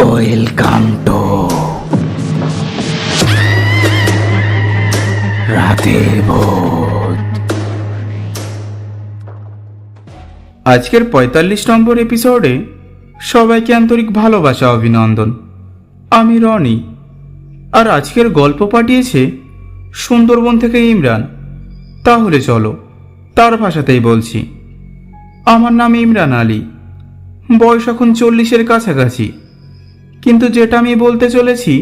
Welcome to রাতের ভূত। আজকের ৪৫ নম্বর এপিসোডে সবাইকে আন্তরিক ভালোবাসা অভিনন্দন। আমি রনি, আর আজকের গল্প পাঠিয়েছে সুন্দরবন থেকে ইমরান। তাহলে চলো তার ভাষাতেই বলছি। আমার নাম ইমরান আলী, বয়স এখন ৪০-এর কাছাকাছি। কিন্তু যেটা আমি বলতে চলেছি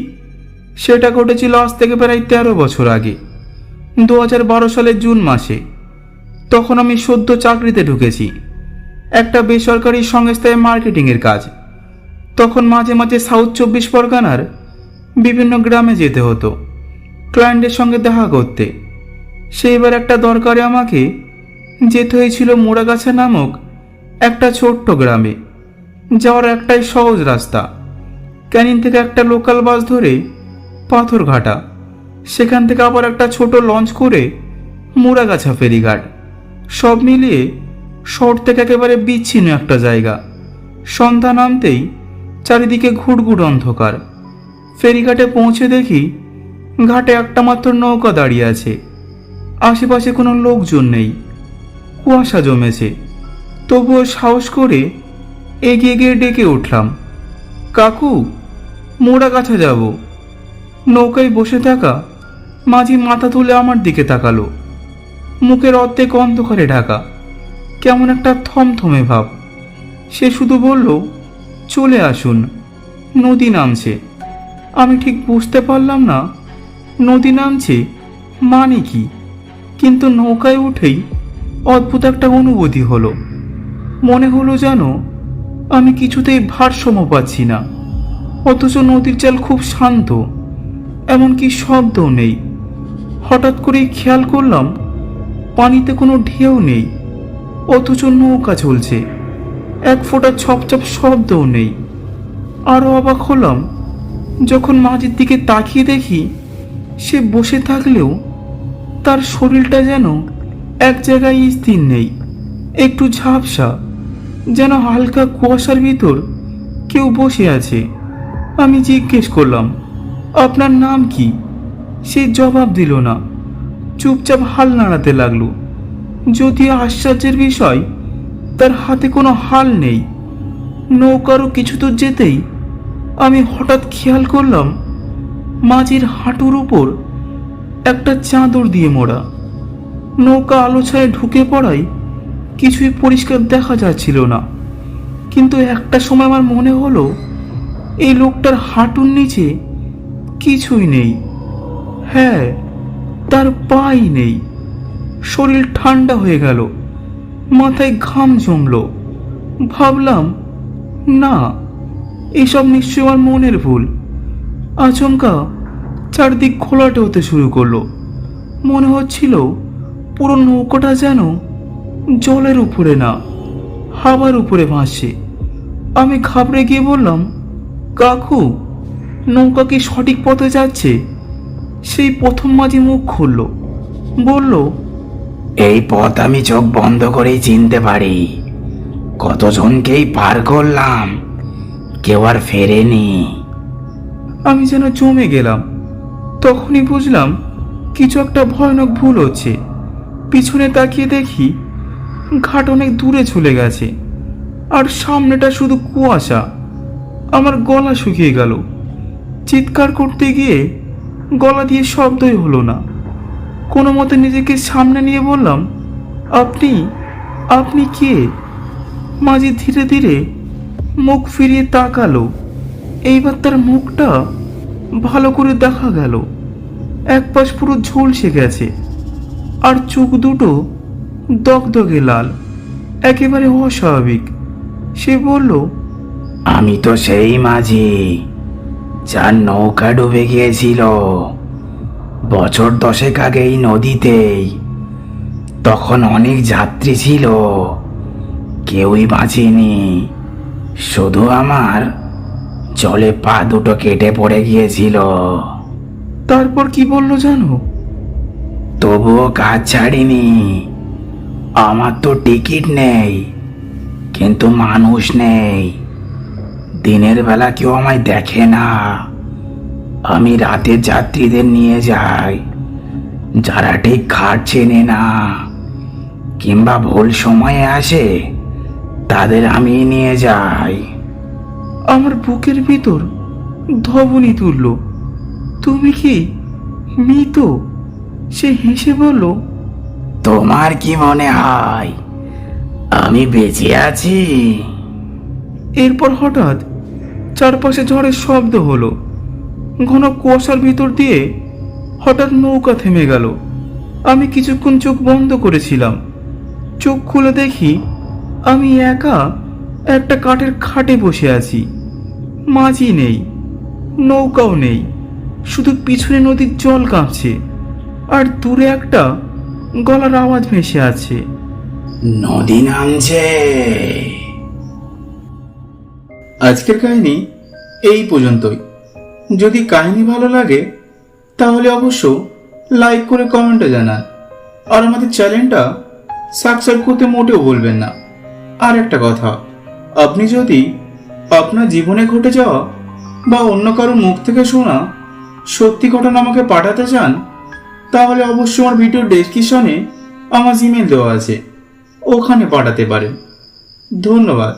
সেটা ঘটেছিল আজ থেকে প্রায় ১৩ বছর আগে, ২০১২ সালের জুন মাসে। তখন আমি সদ্য চাকরিতে ঢুকেছি, একটা বেসরকারি সংস্থায় মার্কেটিংয়ের কাজ। তখন মাঝে মাঝে সাউথ ২৪ পরগনার বিভিন্ন গ্রামে যেতে হতো ক্লায়েন্টের সঙ্গে দেখা করতে। সেইবার একটা দরকারে আমাকে যেতে হয়েছিল মোড়াগাছা নামক একটা ছোট্ট গ্রামে। যাওয়ার একটাই সহজ রাস্তা, ক্যানিং থেকে একটা লোকাল বাস ধরে পাথরঘাটা, সেখান থেকে আবার একটা ছোট লঞ্চ করে মোড়াগাছা ফেরিঘাট। সব মিলিয়ে শহর থেকে একেবারে বিচ্ছিন্ন একটা জায়গা। সন্ধ্যা নামতেই চারিদিকে ঘুটঘুট অন্ধকার। ফেরিঘাটে পৌঁছে দেখি ঘাটে একটা মাত্র নৌকা দাঁড়িয়ে আছে, আশেপাশে কোনো লোকজন নেই, কুয়াশা জমেছে। তবুও সাহস করে এগিয়ে গিয়ে ডেকে উঠলাম, কাকু, মোড়াগাছা যাব। নৌকায় বসে থাকা মাঝি মাথা তুলে আমার দিকে তাকালো, মুখের অর্ধেক অন্ধকারে ঢাকা, কেমন একটা থমথমে ভাব। সে শুধু বলল, চলে আসুন, নদী নামছে। আমি ঠিক বুঝতে পারলাম না নদী নামছে মানে কি, কিন্তু নৌকায় উঠেই অদ্ভুত একটা অনুভূতি হলো। মনে হলো যেন আমি কিছুতেই ভারসাম্য পাচ্ছি না, অথচ নদীর জল খুব শান্ত, এমনকি শব্দও নেই। হঠাৎ করেই খেয়াল করলাম পানিতে কোনো ঢেউ নেই, অথচ নৌকা চলছে, এক ফোঁটা ছপছপ শব্দও নেই। আরও অবাক হলাম যখন মাঝির দিকে তাকিয়ে দেখি সে বসে থাকলেও তার শরীরটা যেন এক জায়গায় স্থির নেই, একটু ঝাপসা, যেন হালকা কুয়াশার ভিতর কেউ বসে আছে। আমি জিজ্ঞেস করলাম, আপনার নাম কি? সে জবাব দিল না, চুপচাপ হাল নাড়াতে লাগলো। যদিও আশ্চর্যের বিষয়, তার হাতে কোনো হাল নেই। নৌকারও কিছু দূর যেতেই আমি হঠাৎ খেয়াল করলাম মাঝির হাঁটুর উপর একটা চাদর দিয়ে মোড়া। নৌকা আলো ছায় ঢুকে পড়ায় কিছুই পরিষ্কার দেখা যাচ্ছিল না, কিন্তু একটা সময় আমার মনে হলো এই লোকটার হাঁটুর নিচে কিছুই নেই। হ্যাঁ, তার পাই নেই। শরীর ঠান্ডা হয়ে গেল, মাথায় ঘাম জমলো। ভাবলাম, না, এসব নিশ্চয়ই আমার মনের ভুল। আচমকা চারদিক ঘোলাটে হতে শুরু করলো। মনে হচ্ছিল পুরো নৌকাটা যেন জলের উপরে না, হাওয়ার উপরে ভাসছে। আমি ঘাবড়ে গিয়ে বললাম, কাকু, নৌকা কি সঠিক পথে যাচ্ছে? সেই প্রথম মাঝি মুখ খুলল, বলল, এই পথ আমি চোখ বন্ধ করেই চিনতে পারি। কতজনকেই পার করলাম, কেউ আর ফেরেনি। আমি যেন জমে গেলাম। তখনই বুঝলাম কিছু একটা ভয়ানক ভুল হচ্ছে। পিছনে তাকিয়ে দেখি ঘাট অনেক দূরে চলে গেছে, আর সামনেটা শুধু কুয়াশা। আমার গলা শুকিয়ে গেল। চিৎকার করতে গিয়ে গলা দিয়ে শব্দই হলো না। কোনো মতে নিজেকে সামনে নিয়ে বললাম, আপনি আপনি কে? মাঝি ধীরে ধীরে মুখ ফিরিয়ে তাকালো। এইবার তার মুখটা ভালো করে দেখা গেল। এক পাশ পুরো ঝলসে গেছে, আর চোখ দুটো দগদগে লাল, একেবারে অস্বাভাবিক। সে বলল, আমি তো সেই মাঝি যার নৌকা ডুবে গিয়েছিল বছর 10 আগে এই নদীতেই। তখন অনেক যাত্রী ছিল, কেউই বাঁচেনি, শুধু আমার জলে পা দুটো কেটে পড়ে গিয়েছিল। তারপর কি বললো জানো? তবুও কাজ ছাড়িনি। আমার তো টিকিট নেই, কিন্তু মানুষ নেই। দিনের বেলা কেউ আমায় দেখে না। আমি রাতের যাত্রীদের নিয়ে যাই, যারা ঠিক ঘাট চেনে না কিংবা ভুল সময়ে আসে, তাদের আমি নিয়ে যাই। আমার বুকের ভিতর ধবনি তুলল। তুমি কি মৃত? সে হেসে বলল, তোমার কি মনে হয় আমি বেঁচে আছি? এরপর হঠাৎ চারপাশে ঝড়ের শব্দ হলো। ঘন কুয়াশার ভিতর দিয়ে হঠাৎ নৌকা থেমে গেল। আমি কিছুক্ষণ চোখ বন্ধ করেছিলাম। চোখ খুলে দেখি আমি একা একটা কাঠের খাটে বসে আছি। মাঝি নেই, নৌকাও নেই, শুধু পিছনে নদীর জল কাঁপছে আর দূরে একটা গলার আওয়াজ ভেসে আছে। নদী নামছে। আজকের কাহিনী এই পর্যন্তই। যদি কাহিনী ভালো লাগে তাহলে অবশ্য লাইক করে কমেন্টে জানান, আর আমাদের চ্যানেলটা সাবস্ক্রাইব করতে মোটেও বলবেন না। আর একটা কথা, আপনি যদি আপনার জীবনে ঘটে যাওয়া বা অন্য কারোর মুখ থেকে শোনা সত্যি ঘটনা আমাকে পাঠাতে চান, তাহলে অবশ্যই আমার ভিডিও ডেসক্রিপশনে আমার জিমেল দেওয়া আছে, ওখানে পাঠাতে পারেন। ধন্যবাদ।